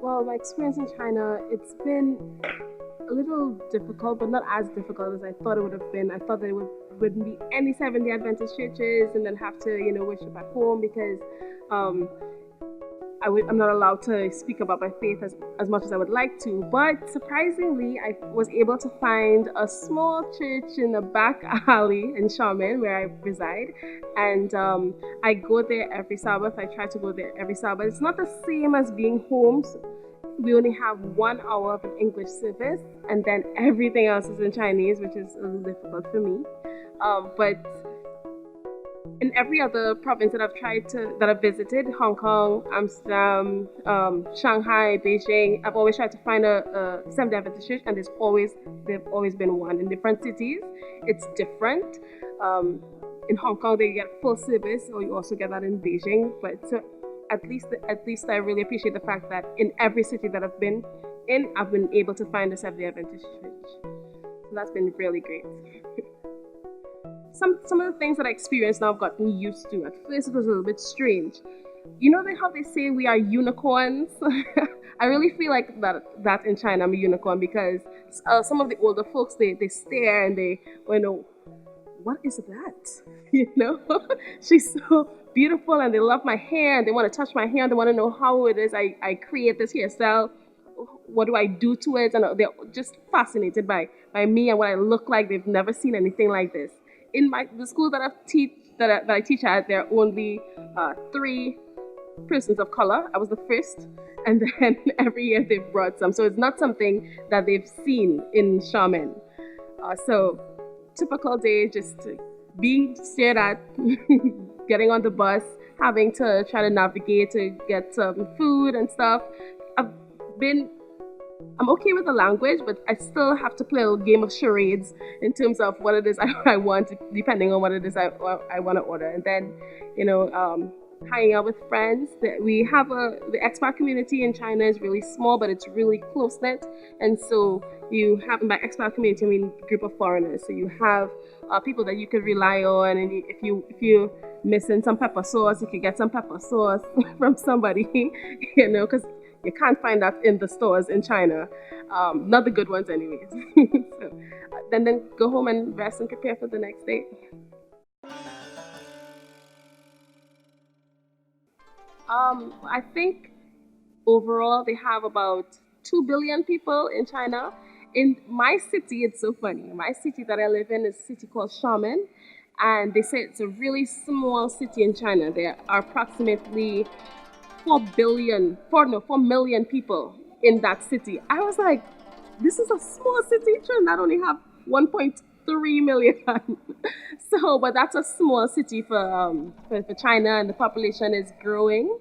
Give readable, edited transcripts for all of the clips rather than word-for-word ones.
Well, my experience in China, it's been a little difficult, but not as difficult as I thought it would have been. I thought that it wouldn't be any Seventh-day Adventist churches, and then have to, worship at home because um, I'm not allowed to speak about my faith as much as I would like to. But surprisingly, I was able to find a small church in the back alley in Xiamen, where I reside. And I go there every Sabbath. I try to go there every Sabbath. It's not the same as being home. We only have 1 hour of an English service, and then everything else is in Chinese, which is a little difficult for me. But in every other province that I've visited, Hong Kong, Amsterdam, Shanghai, Beijing, I've always tried to find a Seventh Day Adventist church, and they've always been one. In different cities, it's different. In Hong Kong, they get full service, or you also get that in Beijing. But so at least I really appreciate the fact that in every city that I've been in, I've been able to find a Seventh Day Adventist church. So that's been really great. Some of the things that I experienced now I've gotten used to. At first it was a little bit strange. You know how they say we are unicorns? I really feel like that in China I'm a unicorn because some of the older folks they stare and they what is that? She's so beautiful and they love my hair and they want to touch my hair and they want to know how it is I create this hairstyle. What do I do to it? And they're just fascinated by me and what I look like. They've never seen anything like this. In the school that I teach at, there are only 3 persons of color. I was the first, and then every year they've brought some. So it's not something that they've seen in Xiamen. So typical day, just being stared at, getting on the bus, having to try to navigate to get some food and stuff. I've been I'm okay with the language, but I still have to play a little game of charades in terms of what it is I want, depending on what it is I want to order. And then, hanging out with friends. We have the expat community in China is really small, but it's really close knit. And so you have, by expat community, I mean group of foreigners. So you have people that you could rely on, and if you missing some pepper sauce, you could get some pepper sauce from somebody, because you can't find that in the stores in China. Not the good ones, anyways. So, then go home and rest and prepare for the next day. I think overall they have about 2 billion people in China. In my city, it's so funny. My city that I live in is a city called Xiamen, and they say it's a really small city in China. There are approximately 4 million people in that city. I was like, this is a small city, Trinidad only have 1.3 million. So, but that's a small city for China, and the population is growing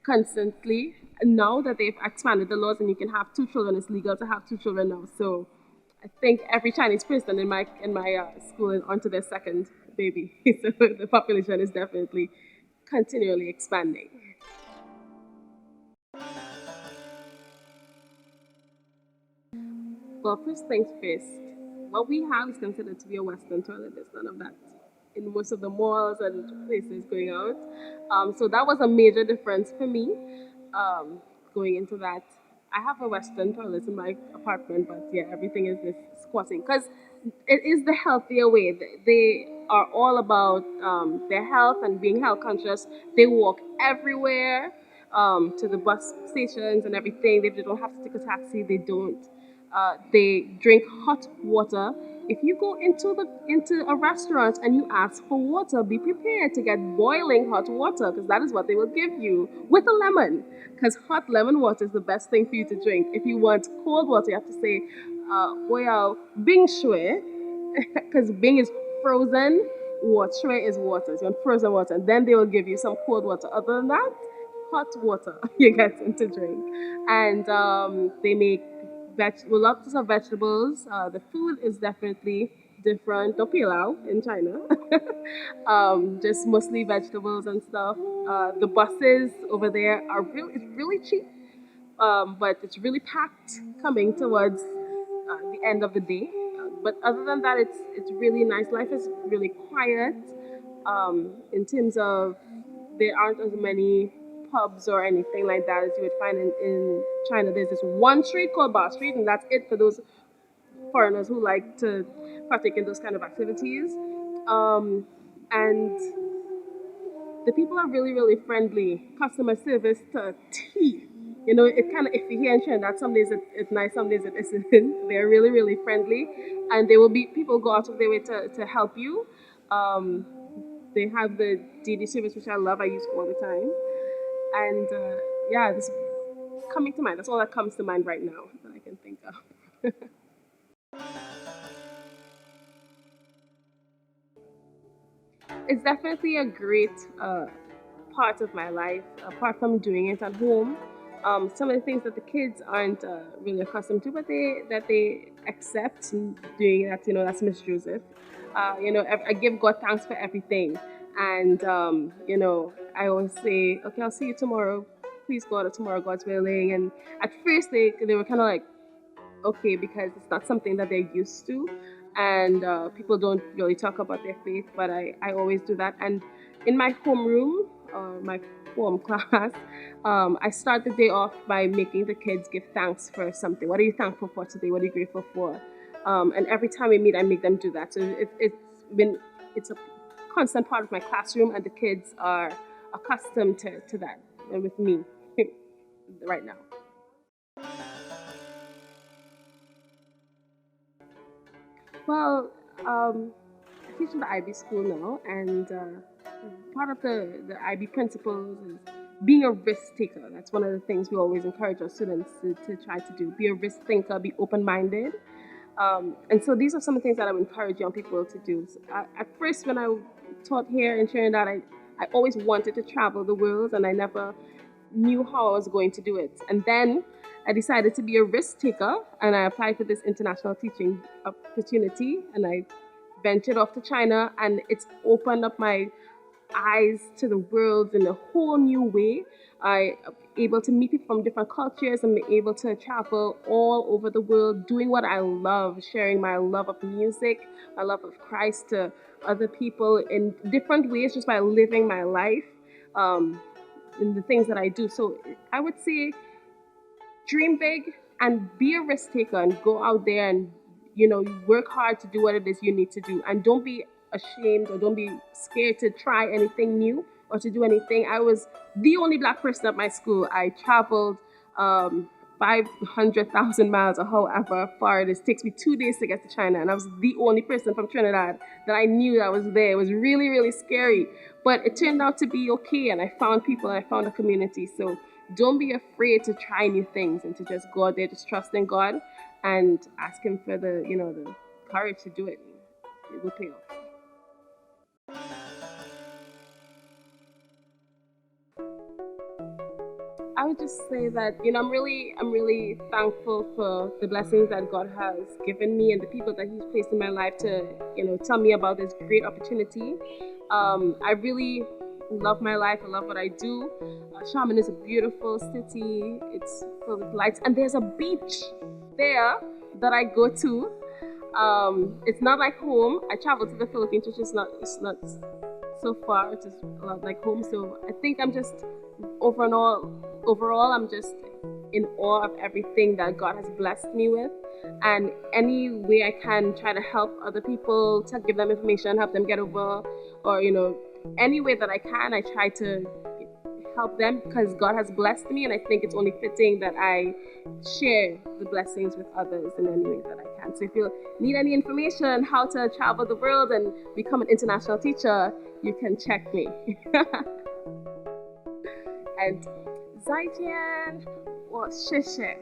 constantly. Now that they've expanded the laws and you can have 2 children, it's legal to have 2 children now. So, I think every Chinese person in my school is onto their second baby. So the population is definitely continually expanding. Well, first things first, what we have is considered to be a Western toilet. There's none of that in most of the malls and places going out. So that was a major difference for me going into that. I have a Western toilet in my apartment, but yeah, everything is this squatting because it is the healthier way. They are all about their health and being health conscious. They walk everywhere to the bus stations and everything. They don't have to take a taxi. They don't. They drink hot water. If you go into a restaurant and you ask for water, be prepared to get boiling hot water because that is what they will give you with a lemon. Because hot lemon water is the best thing for you to drink. If you want cold water, you have to say, well, Bing Shui, because Bing is frozen, water Shui is water. So you want frozen water, and then they will give you some cold water. Other than that, hot water you get to drink. And they make lots of vegetables. The food is definitely different. No pilau in China. Just mostly vegetables and stuff. The buses over there it's really cheap, but it's really packed coming towards the end of the day. But other than that, it's really nice. Life is really quiet in terms of there aren't as many pubs or anything like that as you would find in China. There's this one street called Bar Street, and that's it for those foreigners who like to partake in those kind of activities. And the people are really, really friendly. Customer service to tea. You know, it kind of, if you hear in Trinidad, some days it's nice, some days it isn't. They're really, really friendly. And they will be, people go out of their way to help you. Um, they have the DD service, which I love, I use all the time. And yeah, this coming to mind. That's all that comes to mind right now that I can think of. It's definitely a great part of my life, apart from doing it at home. Some of the things that the kids aren't really accustomed to, but they accept doing that. You know, that's Miss Joseph. You know, I give God thanks for everything, and you know, I always say, okay, I'll see you tomorrow. Please God, or tomorrow, God's willing. And at first, they were kind of like, okay, because it's not something that they're used to, and people don't really talk about their faith, but I always do that. And in my homeroom, my home class, I start the day off by making the kids give thanks for something. What are you thankful for today? What are you grateful for? And every time we meet, I make them do that. So it's a constant part of my classroom, and the kids are accustomed to that with me right now. Well, I teach in the IB school now, and part of the IB principles is being a risk taker. That's one of the things we always encourage our students to try to do. Be a risk thinker, be open-minded. And so these are some of the things that I would encourage young people to do. So, at first, when I taught here in Trinidad, I always wanted to travel the world, and I never knew how I was going to do it. And then I decided to be a risk taker, and I applied for this international teaching opportunity, and I ventured off to China, and it's opened up my eyes to the world in a whole new way. I am able to meet people from different cultures and be able to travel all over the world doing what I love, sharing my love of music, my love of Christ to other people in different ways just by living my life in the things that I do. So I would say dream big and be a risk taker and go out there and work hard to do what it is you need to do, and don't be ashamed or don't be scared to try anything new or to do anything. I was the only black person at my school. I traveled 500,000 miles or however far it is. It takes me 2 days to get to China, and I was the only person from Trinidad that I knew that was there. It was really, really scary, but it turned out to be okay, and I found people and I found a community. So don't be afraid to try new things and to just go out there, just trust in God and ask Him for the courage to do it. It will pay off. I would just say that I'm really thankful for the blessings that God has given me and the people that He's placed in my life to tell me about this great opportunity. I really love my life. I love what I do. Xiamen is a beautiful city. It's filled with lights, and there's a beach there that I go to. It's not like home. I travel to the Philippines, which is not so far. It's just a lot like home. So I think I'm just overall, I'm just in awe of everything that God has blessed me with. And any way I can try to help other people, to give them information, help them get over, or any way that I can, I try to help them because God has blessed me, and I think it's only fitting that I share the blessings with others in any way that I can. So if you need any information on how to travel the world and become an international teacher, you can check me. And 再见，我谢谢。